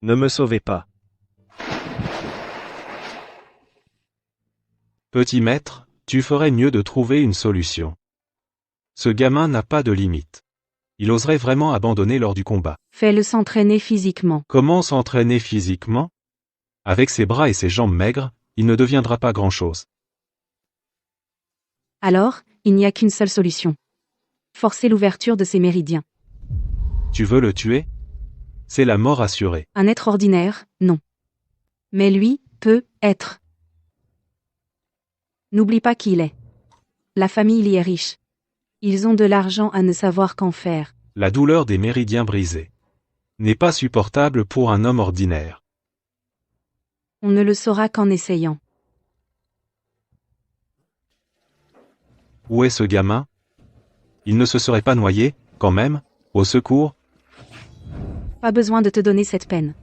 Ne me sauvez pas. Petit maître, tu ferais mieux de trouver une solution. Ce gamin n'a pas de limite. Il oserait vraiment abandonner lors du combat. Fais-le s'entraîner physiquement. Comment s'entraîner physiquement? Avec ses bras et ses jambes maigres, il ne deviendra pas grand-chose. Alors, il n'y a qu'une seule solution. Forcer l'ouverture de ses méridiens. Tu veux le tuer? C'est la mort assurée. Un être ordinaire, non. Mais lui, peut être. N'oublie pas qui il est. La famille y est riche. Ils ont de l'argent à ne savoir qu'en faire. La douleur des méridiens brisés n'est pas supportable pour un homme ordinaire. On ne le saura qu'en essayant. Où est ce gamin? Il ne se serait pas noyé, quand même? Au secours? Pas besoin de te donner cette peine.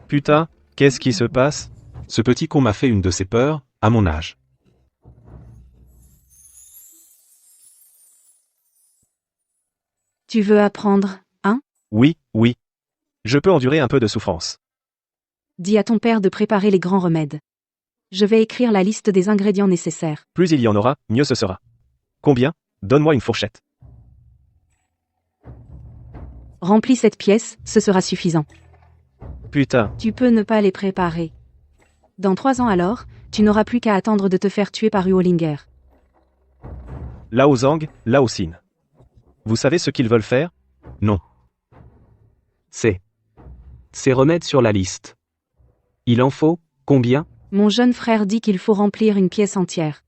Putain, qu'est-ce qui se passe? Ce petit con m'a fait une de ses peurs, à mon âge. Tu veux apprendre, hein? Oui, oui. Je peux endurer un peu de souffrance. Dis à ton père de préparer les grands remèdes. Je vais écrire la liste des ingrédients nécessaires. Plus il y en aura, mieux ce sera. Combien? Donne-moi une fourchette. Remplis cette pièce, ce sera suffisant. Putain, Tu peux ne pas les préparer. Dans 3 ans alors, tu n'auras plus qu'à attendre de te faire tuer par Uolinger. Lao Zhang, Lao Xin. Vous savez ce qu'ils veulent faire? Non. C'est remède sur la liste. Il en faut, combien? Mon jeune frère dit qu'il faut remplir une pièce entière.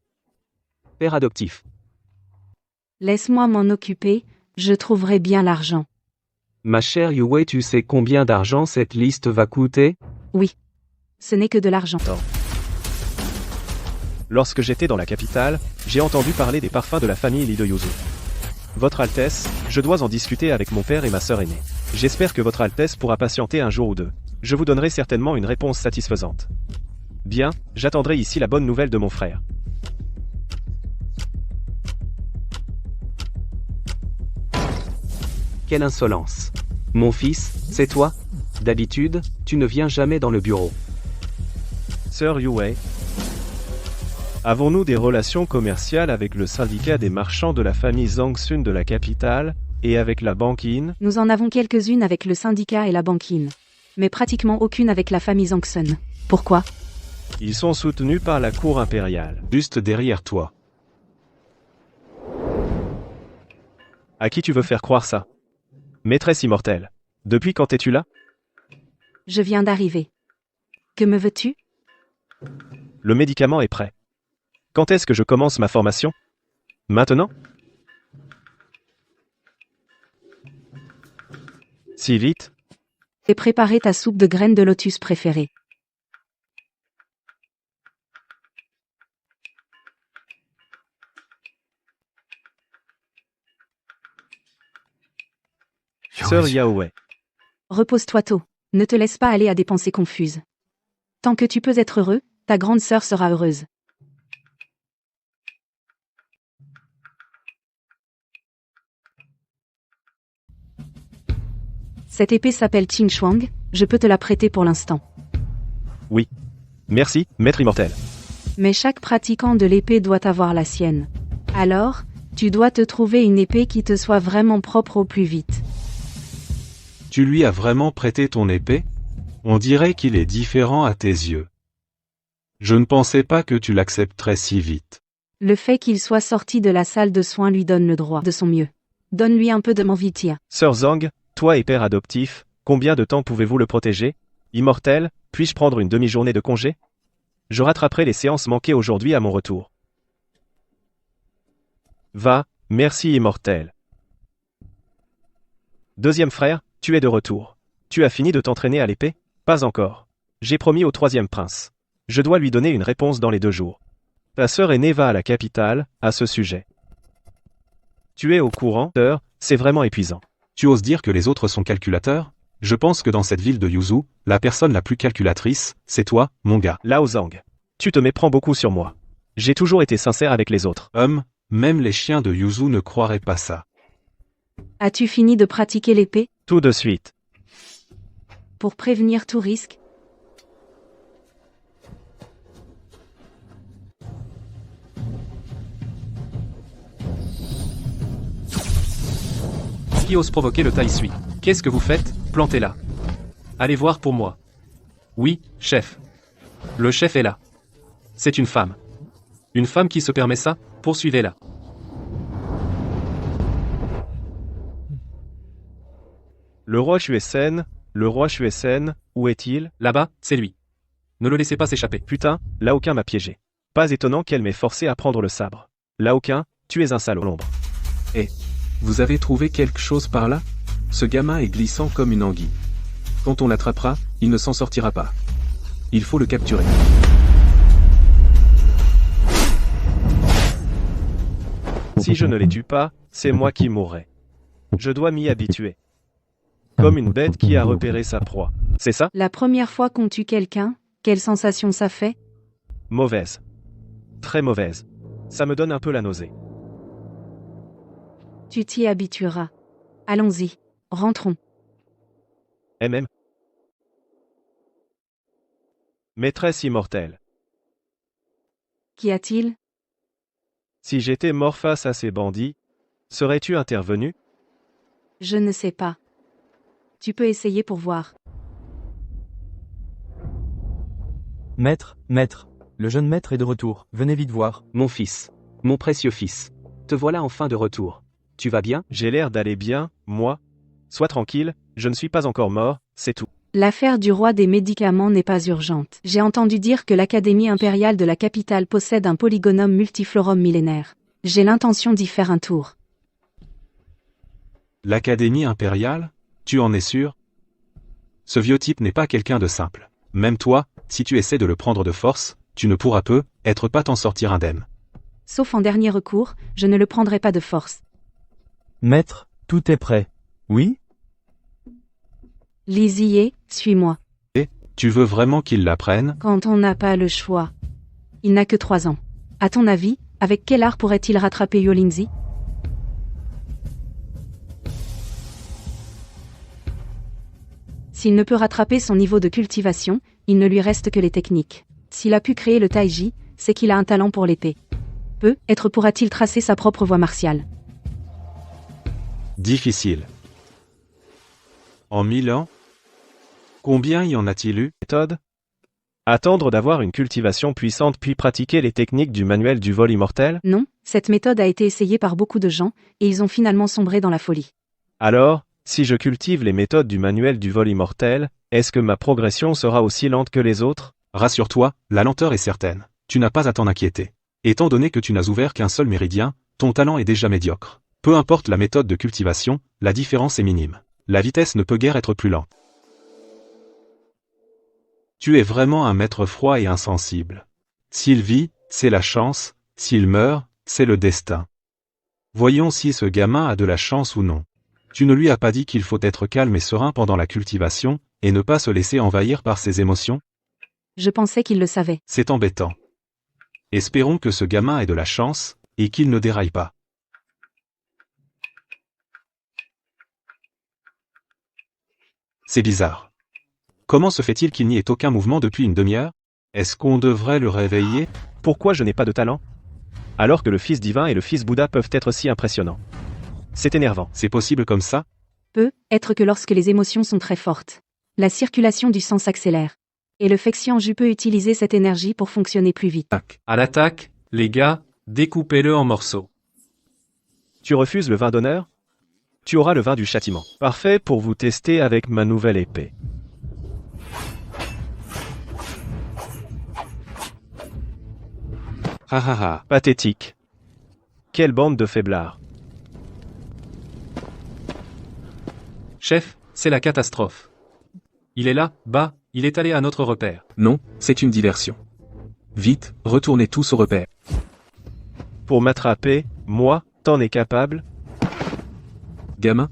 Père adoptif. Laisse-moi m'en occuper, je trouverai bien l'argent. Ma chère Yue, tu sais combien d'argent cette liste va coûter? Oui. Ce n'est que de l'argent. Lorsque j'étais dans la capitale, j'ai entendu parler des parfums de la famille Li de Yuzu. Votre Altesse, je dois en discuter avec mon père et ma sœur aînée. J'espère que Votre Altesse pourra patienter un jour ou deux. Je vous donnerai certainement une réponse satisfaisante. Bien, j'attendrai ici la bonne nouvelle de mon frère. Quelle insolence. Mon fils, c'est toi? D'habitude, tu ne viens jamais dans le bureau. Sœur Yue, avons-nous des relations commerciales avec le syndicat des marchands de la famille Zhangsun de la capitale, et avec la Banque In? Nous en avons quelques-unes avec le syndicat et la banquine. Mais pratiquement aucune avec la famille Zhangsun. Pourquoi? Ils sont soutenus par la cour impériale. Juste derrière toi. À qui tu veux faire croire ça? Maîtresse immortelle, depuis quand es-tu là? Je viens d'arriver. Que me veux-tu? Le médicament est prêt. Quand est-ce que je commence ma formation? Maintenant? Si vite? Fais préparer ta soupe de graines de lotus préférée. Sœur Yaoue, Repose-toi tôt. Ne te laisse pas aller à des pensées confuses. Tant que tu peux être heureux, ta grande sœur sera heureuse. Cette épée s'appelle Qing Shuang, je peux te la prêter pour l'instant. oui. Merci, maître immortel. Mais chaque pratiquant de l'épée doit avoir la sienne. Alors, tu dois te trouver une épée qui te soit vraiment propre au plus vite. Tu lui as vraiment prêté ton épée? On dirait qu'il est différent à tes yeux. Je ne pensais pas que tu l'accepterais si vite. Le fait qu'il soit sorti de la salle de soins lui donne le droit de son mieux. Donne-lui un peu de Manvitia. Sœur Zhang, toi et père adoptif, combien de temps pouvez-vous le protéger? Immortel, puis-je prendre une demi-journée de congé? Je rattraperai les séances manquées aujourd'hui à mon retour. Va, merci immortel. Deuxième frère, tu es de retour. Tu as fini de t'entraîner à l'épée? Pas encore. J'ai promis au troisième prince. Je dois lui donner une réponse dans les 2 jours. Ta sœur aînée va à la capitale, à ce sujet. Tu es au courant, sœur, c'est vraiment épuisant. Tu oses dire que les autres sont calculateurs? Je pense que dans cette ville de Yuzu, la personne la plus calculatrice, c'est toi, mon gars. Lao Zhang, tu te méprends beaucoup sur moi. J'ai toujours été sincère avec les autres. Même les chiens de Yuzu ne croiraient pas ça. As-tu fini de pratiquer l'épée? Tout de suite. Pour prévenir tout risque, Qui ose provoquer le taï-sui? Qu'est-ce que vous faites? Plantez-la. Allez voir pour moi. Oui, chef. Le chef est là. C'est une femme. Une femme qui se permet ça? Poursuivez-la. Le roi Shuesen, où est-il? Là-bas, c'est lui. Ne le laissez pas s'échapper. Putain, Laoquin m'a piégé. Pas étonnant qu'elle m'ait forcé à prendre le sabre. Laoquin, tu es un salaud. L'ombre. Vous avez trouvé quelque chose par là? Ce gamin est glissant comme une anguille. Quand on l'attrapera, il ne s'en sortira pas. Il faut le capturer. Si je ne les tue pas, c'est moi qui mourrai. Je dois m'y habituer. Comme une bête qui a repéré sa proie. C'est ça? la première fois qu'on tue quelqu'un, quelle sensation ça fait? Mauvaise. Très mauvaise. Ça me donne un peu la nausée. Tu t'y habitueras. Allons-y, rentrons. MM. Maîtresse immortelle. Qu'y a-t-il? Si j'étais mort face à ces bandits, serais-tu intervenu? Je ne sais pas. Tu peux essayer pour voir. Maître, le jeune maître est de retour, venez vite voir. Mon fils. Mon précieux fils. Te voilà enfin de retour. Tu vas bien? J'ai l'air d'aller bien, moi. Sois tranquille, je ne suis pas encore mort, c'est tout. L'affaire du roi des médicaments n'est pas urgente. J'ai entendu dire que l'Académie impériale de la capitale possède un polygonum multiflorum millénaire. J'ai l'intention d'y faire un tour. L'Académie impériale? Tu en es sûr? Ce vieux type n'est pas quelqu'un de simple. Même toi, si tu essaies de le prendre de force, tu ne pourras peut-être pas t'en sortir indemne. Sauf en dernier recours, je ne le prendrai pas de force. Maître, tout est prêt. Oui? Lisier, suis-moi. Tu veux vraiment qu'il l'apprenne? Quand on n'a pas le choix. Il n'a que 3 ans. À ton avis, avec quel art pourrait-il rattraper Yolingzi? S'il ne peut rattraper son niveau de cultivation, il ne lui reste que les techniques. S'il a pu créer le taiji, c'est qu'il a un talent pour l'épée. Peut-être pourra-t-il tracer sa propre voie martiale. Difficile. En 1000 ans? Combien y en a-t-il eu? Méthode? Attendre d'avoir une cultivation puissante puis pratiquer les techniques du manuel du vol immortel? Non, cette méthode a été essayée par beaucoup de gens, et ils ont finalement sombré dans la folie. Alors, si je cultive les méthodes du manuel du vol immortel, est-ce que ma progression sera aussi lente que les autres? Rassure-toi, la lenteur est certaine. Tu n'as pas à t'en inquiéter. Étant donné que tu n'as ouvert qu'un seul méridien, ton talent est déjà médiocre. Peu importe la méthode de cultivation, la différence est minime. La vitesse ne peut guère être plus lente. Tu es vraiment un maître froid et insensible. S'il vit, c'est la chance, s'il meurt, c'est le destin. Voyons si ce gamin a de la chance ou non. Tu ne lui as pas dit qu'il faut être calme et serein pendant la cultivation, et ne pas se laisser envahir par ses émotions? Je pensais qu'il le savait. C'est embêtant. Espérons que ce gamin ait de la chance, et qu'il ne déraille pas. C'est bizarre. Comment se fait-il qu'il n'y ait aucun mouvement depuis une demi-heure? Est-ce qu'on devrait le réveiller? Pourquoi je n'ai pas de talent? Alors que le Fils divin et le Fils Bouddha peuvent être si impressionnants. C'est énervant. C'est possible comme ça? Peut-être que lorsque les émotions sont très fortes, la circulation du sang s'accélère. Et le Fexianju peut utiliser cette énergie pour fonctionner plus vite. À l'attaque, les gars, découpez-le en morceaux. Tu refuses le vin d'honneur? Tu auras le vin du châtiment. Parfait pour vous tester avec ma nouvelle épée. Ha ha ha. Pathétique. Quelle bande de faiblards. Chef, c'est la catastrophe. Il est là, bas, il est allé à notre repère. Non, c'est une diversion. Vite, retournez tous au repère. Pour m'attraper, moi, t'en es capable? Gamin?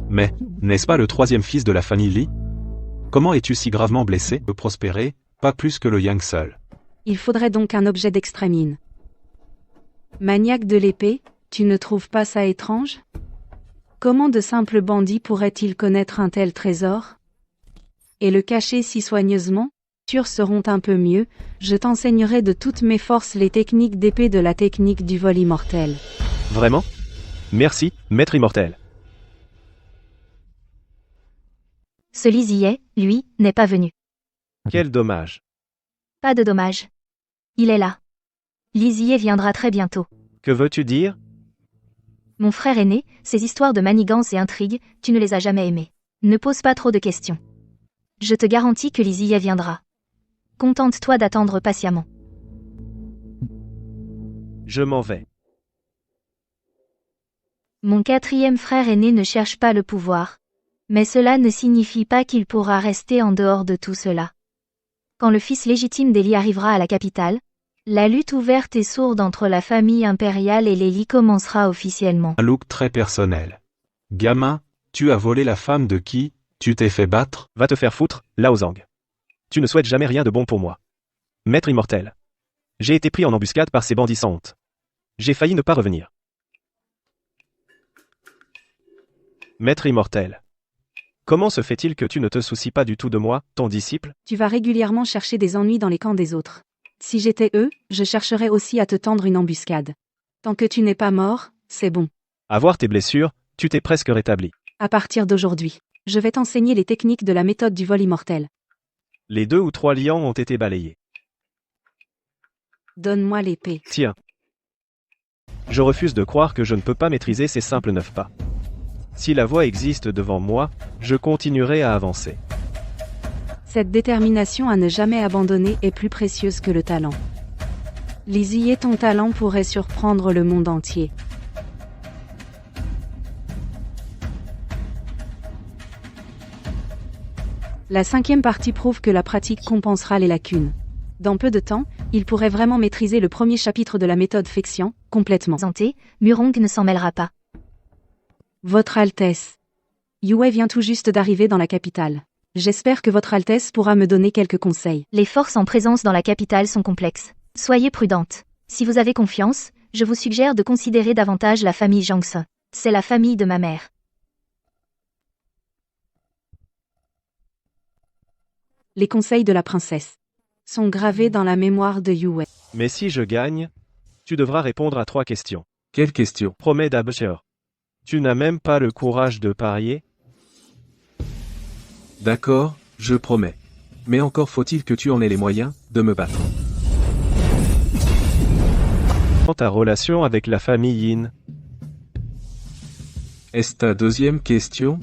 Mais, n'est-ce pas le troisième fils de la famille Li? Comment es-tu si gravement blessé? Prospérer, pas plus que le Yang seul. Il faudrait donc un objet d'extrême in. Maniaque de l'épée, tu ne trouves pas ça étrange? Comment de simples bandits pourraient-ils connaître un tel trésor? Et le cacher si soigneusement? Seront un peu mieux, je t'enseignerai de toutes mes forces les techniques d'épée de la technique du vol immortel. Vraiment? Merci, maître immortel. Ce lisier, lui, n'est pas venu. Quel dommage. Pas de dommage. Il est là. Lisier viendra très bientôt. Que veux-tu dire? Mon frère aîné, ces histoires de manigance et intrigues, tu ne les as jamais aimées. Ne pose pas trop de questions. Je te garantis que Lisier viendra. Contente-toi d'attendre patiemment. Je m'en vais. Mon quatrième frère aîné ne cherche pas le pouvoir. Mais cela ne signifie pas qu'il pourra rester en dehors de tout cela. Quand le fils légitime d'Eli arrivera à la capitale, la lutte ouverte et sourde entre la famille impériale et l'Eli commencera officiellement. Un look très personnel. Gamin, tu as volé la femme de qui? Tu t'es fait battre? Va te faire foutre, Lao Zhang. Tu ne souhaites jamais rien de bon pour moi. Maître immortel. J'ai été pris en embuscade par ces bandits sans honte. J'ai failli ne pas revenir. Maître immortel. Comment se fait-il que tu ne te soucies pas du tout de moi, ton disciple? Tu vas régulièrement chercher des ennuis dans les camps des autres. Si j'étais eux, je chercherais aussi à te tendre une embuscade. Tant que tu n'es pas mort, c'est bon. À voir tes blessures, tu t'es presque rétabli. À partir d'aujourd'hui, je vais t'enseigner les techniques de la méthode du vol immortel. Les 2 ou 3 lions ont été balayés. Donne-moi l'épée. Tiens. Je refuse de croire que je ne peux pas maîtriser ces simples 9 pas. Si la voie existe devant moi, je continuerai à avancer. Cette détermination à ne jamais abandonner est plus précieuse que le talent. Lisier, ton talent pourrait surprendre le monde entier. La 5e partie prouve que la pratique compensera les lacunes. Dans peu de temps, il pourrait vraiment maîtriser le premier chapitre de la méthode Fexian, complètement. Santé, Murong ne s'en mêlera pas. Votre Altesse. Yue vient tout juste d'arriver dans la capitale. J'espère que Votre Altesse pourra me donner quelques conseils. Les forces en présence dans la capitale sont complexes. Soyez prudente. Si vous avez confiance, je vous suggère de considérer davantage la famille Jiangse. C'est la famille de ma mère. Les conseils de la princesse sont gravés dans la mémoire de Yue. Mais si je gagne, tu devras répondre à 3 questions. Quelle question? Promets d'absure. Tu n'as même pas le courage de parier? D'accord, je promets. Mais encore faut-il que tu en aies les moyens de me battre. Ta relation avec la famille Yin. Est-ce ta deuxième question?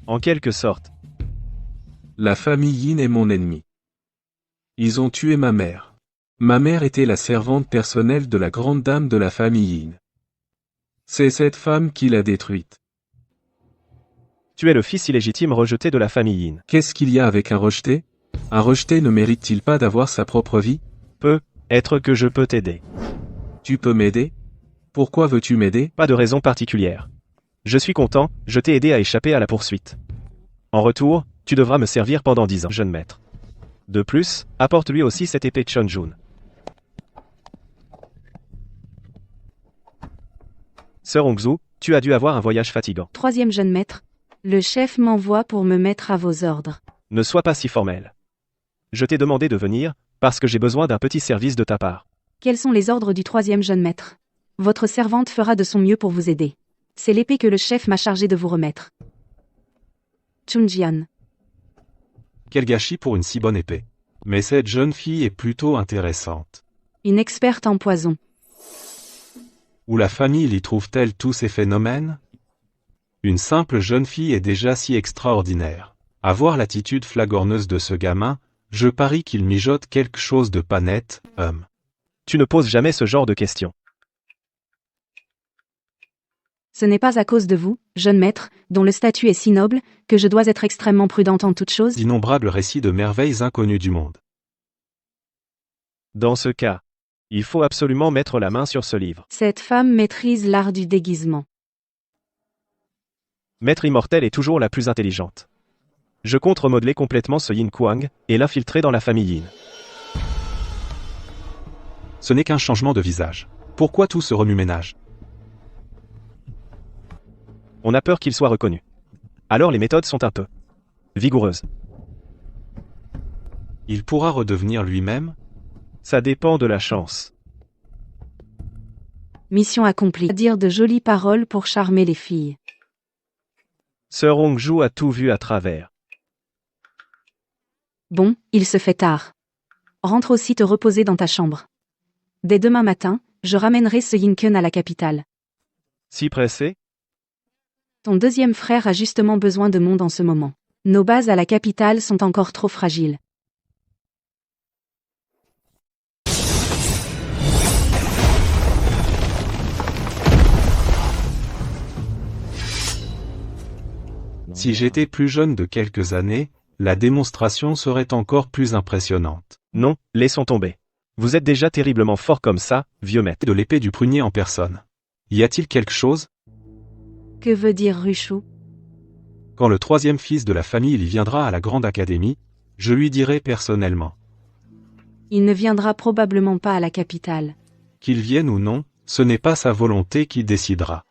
En quelque sorte. La famille Yin est mon ennemi. Ils ont tué ma mère. Ma mère était la servante personnelle de la grande dame de la famille Yin. C'est cette femme qui l'a détruite. Tu es le fils illégitime rejeté de la famille Yin. Qu'est-ce qu'il y a avec un rejeté? Un rejeté ne mérite-t-il pas d'avoir sa propre vie? Peut-être que je peux t'aider. Tu peux m'aider? Pourquoi veux-tu m'aider? Pas de raison particulière. Je suis content, je t'ai aidé à échapper à la poursuite. En retour, tu devras me servir pendant 10 ans, jeune maître. De plus, apporte lui aussi cette épée Chonjun. Sœur Hongzhu, tu as dû avoir un voyage fatigant. 3e jeune maître. Le chef m'envoie pour me mettre à vos ordres. Ne sois pas si formel. Je t'ai demandé de venir, parce que j'ai besoin d'un petit service de ta part. Quels sont les ordres du 3e jeune maître? Votre servante fera de son mieux pour vous aider. C'est l'épée que le chef m'a chargé de vous remettre. Chunjian. Quel gâchis pour une si bonne épée. Mais cette jeune fille est plutôt intéressante. Une experte en poison. Où la famille y trouve-t-elle tous ces phénomènes? Une simple jeune fille est déjà si extraordinaire. À voir l'attitude flagorneuse de ce gamin, je parie qu'il mijote quelque chose de pas net, Tu ne poses jamais ce genre de questions. Ce n'est pas à cause de vous, jeune maître, dont le statut est si noble, que je dois être extrêmement prudente en toutes choses. D'innombrables récits de merveilles inconnues du monde. Dans ce cas, il faut absolument mettre la main sur ce livre. Cette femme maîtrise l'art du déguisement. Maître immortel est toujours la plus intelligente. Je compte remodeler complètement ce Yin Kuang, et l'infiltrer dans la famille Yin. Ce n'est qu'un changement de visage. Pourquoi tout ce remue-ménage? On a peur qu'il soit reconnu. Alors les méthodes sont un peu vigoureuses. Il pourra redevenir lui-même? Ça dépend de la chance. Mission accomplie. Dire de jolies paroles pour charmer les filles. Sir Hongju a tout vu à travers. Bon, il se fait tard. Rentre aussi te reposer dans ta chambre. Dès demain matin, je ramènerai ce Yinken à la capitale. Si pressé? Ton deuxième frère a justement besoin de monde en ce moment. Nos bases à la capitale sont encore trop fragiles. Si j'étais plus jeune de quelques années, la démonstration serait encore plus impressionnante. Non, laissons tomber. Vous êtes déjà terriblement fort comme ça, vieux maître. De l'épée du prunier en personne. Y a-t-il quelque chose? Que veut dire Ruchou? Quand le troisième fils de la famille y viendra à la Grande Académie, je lui dirai personnellement. Il ne viendra probablement pas à la capitale. Qu'il vienne ou non, ce n'est pas sa volonté qui décidera.